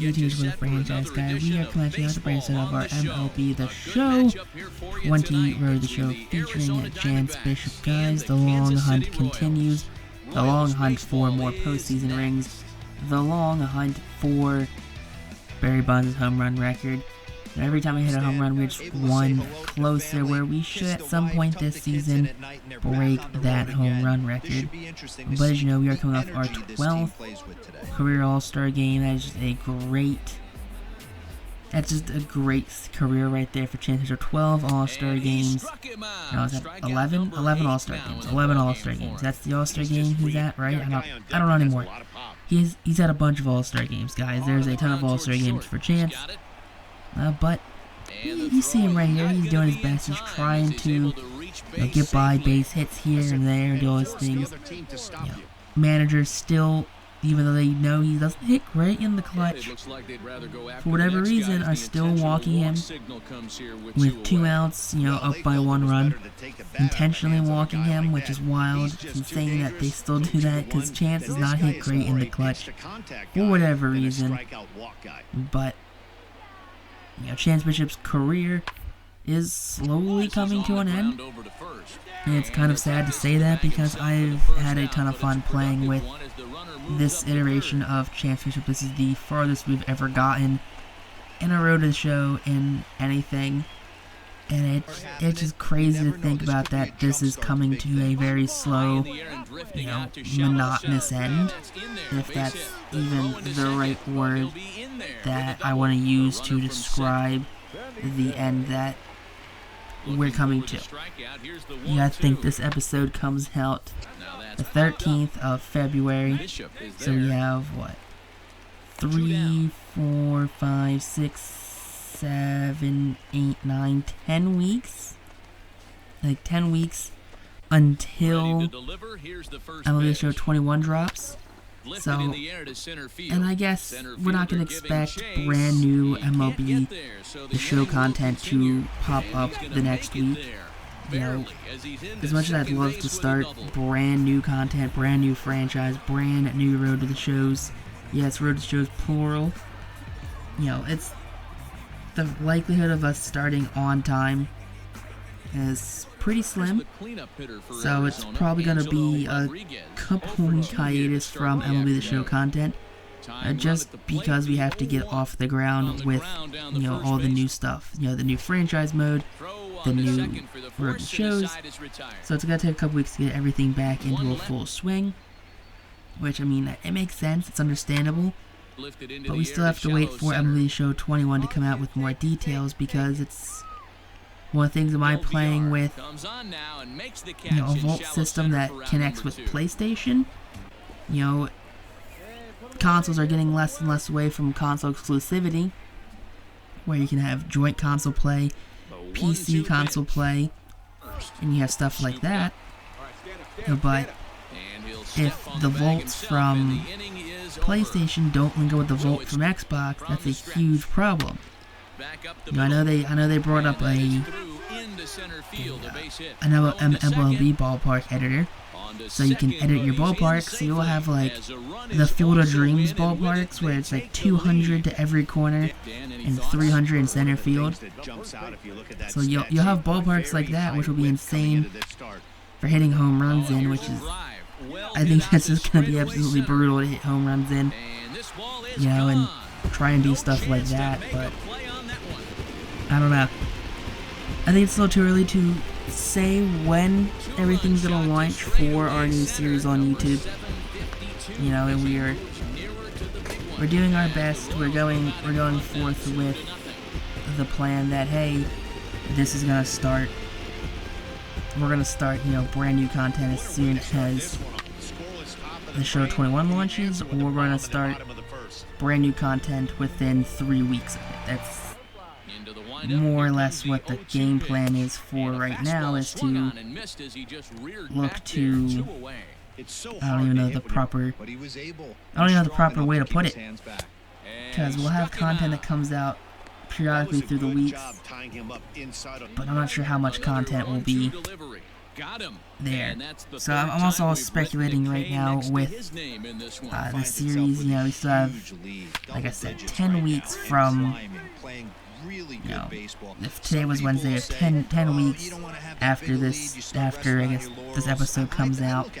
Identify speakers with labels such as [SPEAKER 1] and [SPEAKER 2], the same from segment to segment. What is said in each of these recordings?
[SPEAKER 1] YouTubers with a franchise guy. We are collecting out the episode of our MLB The Show 20 Road to the Show featuring Chance Bishop. Guys, the long hunt continues. The long hunt for more postseason rings. The long hunt for Barry Bonds' home run record. And every time I hit a home run, we're just one closer where we should at some point this season break that home run record. But as you know, we are coming off our 12th career All-Star game. That's just a great career right there for Chance. 12 All-Star games. Now is that 11? 11 All-Star games. 11 All-Star games. That's the All-Star game he's at, right? I don't know anymore. He's at a bunch of All-Star games, guys. There's a ton of All-Star games for Chance. But you see him right here. He's doing his best. He's trying to get by base hits here and there, do all those things. Managers still, even though they know he doesn't hit great in the clutch, for whatever reason, are still walking him with 2 outs, up by 1 run, intentionally walking him, which is wild. It's insane that they still do that because Chance does not hit great in the clutch for whatever reason. But Chance Bishop's career is slowly coming to an end, and it's kind of sad to say that because I've had a ton of fun playing with this iteration of Chance Bishop. This is the farthest we've ever gotten in a road to the show in anything, and it's just crazy to think about that this is coming to a very slow, monotonous end, if that's even the right word that I want to use to describe the end that we're coming to. I think this episode comes out the 13th of February, so we have, 3, 4, 5, 6, 7, 8, 9, 10 weeks? Like 10 weeks until MLB The Show 21 drops. So, and I guess we're not going to expect brand new MLB The Show content to pop up the next week. As much as I'd love to start brand new content, brand new franchise, brand new Road to the Shows. Yes, Road to the Shows plural. It's the likelihood of us starting on time is pretty slim, so it's probably going to be a couple week hiatus from MLB The Show content, just because we have to get off the ground with, all the new stuff, the new franchise mode, the new Road to Shows, so it's going to take a couple weeks to get everything back into a full swing, which, it makes sense, it's understandable, but we still have to wait for MLB The Show 21 to come out with more details, because it's one of the things, am I playing with, a Vault system that connects with PlayStation? Consoles are getting less and less away from console exclusivity, where you can have joint console play, PC console play, and you have stuff like that. But if the Vaults from PlayStation don't link up with the Vault from Xbox, that's a huge problem. I know they brought up an MLB ballpark editor, so you can edit your ballpark. So you'll have the Field of Dreams ballparks, where it's 200 to every corner and 300 in center field. So you'll have ballparks like that, which will be insane for hitting home runs in, which is, I think that's just gonna be absolutely brutal to hit home runs in, and try and do stuff like that, but I don't know. I think it's still too early to say when everything's gonna launch for our new series on YouTube. And we're doing our best. We're going forth with the plan that, hey, this is gonna start. We're gonna start, brand new content as soon as the Show 21 launches, or we're gonna start brand new content within 3 weeks of it. That's more or less what the game plan is for right now, is to look to, I don't even know the proper way to put it, because we'll have content that comes out periodically through the weeks, but I'm not sure how much content will be there. So I'm also speculating right now with the series. You know, we still have, like I said, 10 weeks from, you know, if today was Wednesday, we have 10 weeks after this, after I guess this episode comes out,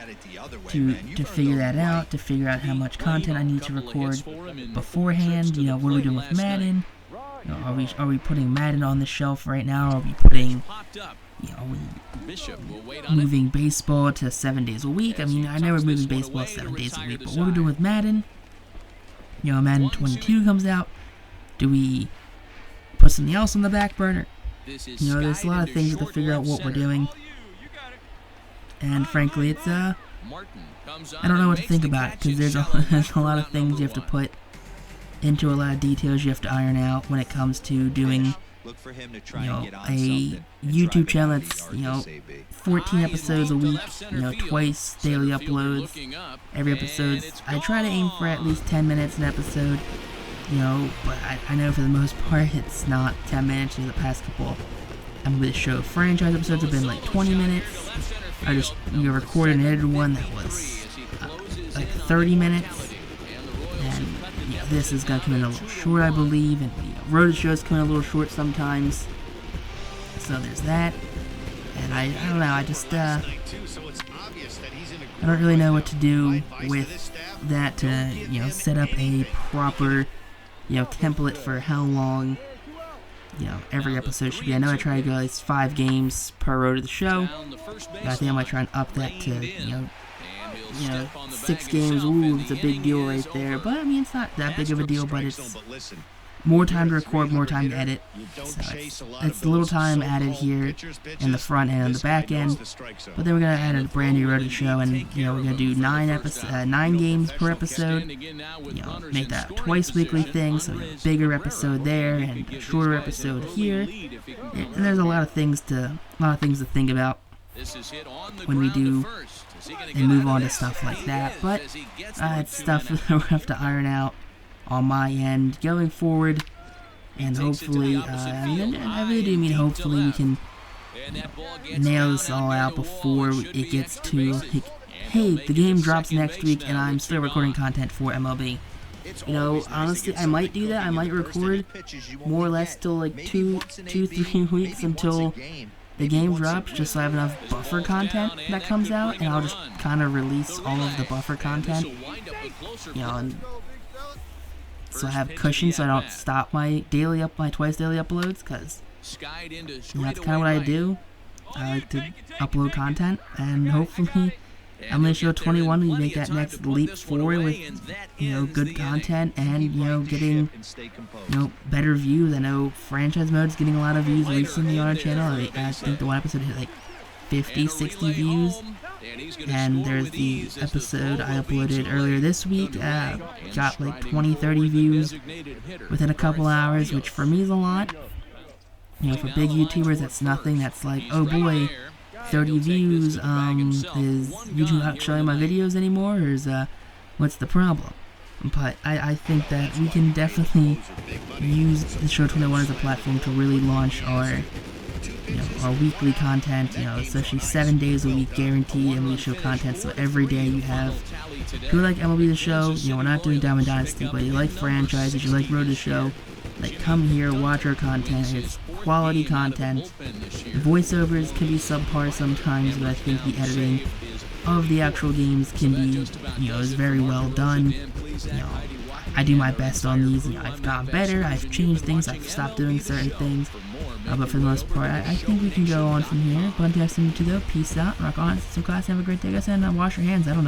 [SPEAKER 1] to figure that out, to figure out how much content I need to record beforehand. You know, what are we doing with Madden? You know, are we putting Madden on the shelf right now? Or are we putting, you know, moving baseball to 7 days a week? I mean, I know we're moving baseball 7 days a week, but what are we doing with Madden? You know, Madden 22 comes out. Do we put something else on the back burner? You know, there's a lot of things to figure out what we're doing. And frankly, it's, I don't know what to think about it, because there's a lot of things you have to put into a lot of details you have to iron out when it comes to doing, you know, a YouTube channel that's, you know, 14 episodes a week, you know, twice daily uploads. Every episode, I try to aim for at least 10 minutes an episode, you know, but I know for the most part it's not 10 minutes. In the past couple MLB show franchise episodes have been like 20 minutes. I just, you know, recorded and edited one that was like 30 minutes. And you know, this is going to come in a little short, I believe, and you know, road shows come in a little short sometimes. So there's that. And I don't know, I just, I don't really know what to do with that to, you know, set up a proper, you know, template for how long, you know, every episode should be. I know I try to go at least 5 games per road of the show. I think I might try and up that to, you know, 6 games. Ooh, it's a big deal right there. But I mean, it's not that big of a deal, but it's more time to record, more time to edit. So it's a little time added here in the front end and the back end. But then we're gonna add a brand new road to the show, and you know, we're gonna do 9 games per episode. You know, make that a twice weekly thing, so a bigger episode there and a shorter episode here. And there's a lot of things to think about when we do and move on to stuff like that. But it's stuff that we'll have to iron out on my end going forward, and hopefully, I really do mean hopefully we can nail this all out before it gets to, like, hey, the game drops next week and I'm still recording content for MLB. You know, honestly, I might do that. I might record more or less till like 2-3 weeks until the game drops, just so I have enough buffer content that comes out, and I'll just kind of release all of the buffer content, you know, and so I have cushion so I don't stop my twice daily uploads, because you know, that's kind of what I do. I like to upload content, and hopefully MLB Show 21 we make that next leap forward with, you know, good content and, you know, getting, you know, better views. I know franchise mode's getting a lot of views recently on our channel. I think the one episode hit like 50, 60 views. And there's the episode I uploaded earlier this week, got like 20, 30 views within a couple hours, which for me is a lot. You know, for big YouTubers, that's nothing. That's like, oh boy, 30 views, is YouTube not showing my videos anymore, or is, what's the problem? But I think that we can definitely use the Show 21 as a platform to really launch our, you know, our weekly content, you know, especially 7 days a week guaranteed MLB Show content, so every day you have, if you like MLB The Show, you know, we're not doing Diamond Dynasty, but you like franchises, you like Road to Show, like, come here, watch our content. It's quality content. Voiceovers can be subpar sometimes, but I think the editing of the actual games can be, you know, is very well done. You know, I do my best on these. You know, I've gotten better, I've changed things, I've stopped doing certain things. But for the most part, I think we can go on from here. But until next time, though, peace out, rock on, some class, have a great day, guys, and wash your hands. I don't know.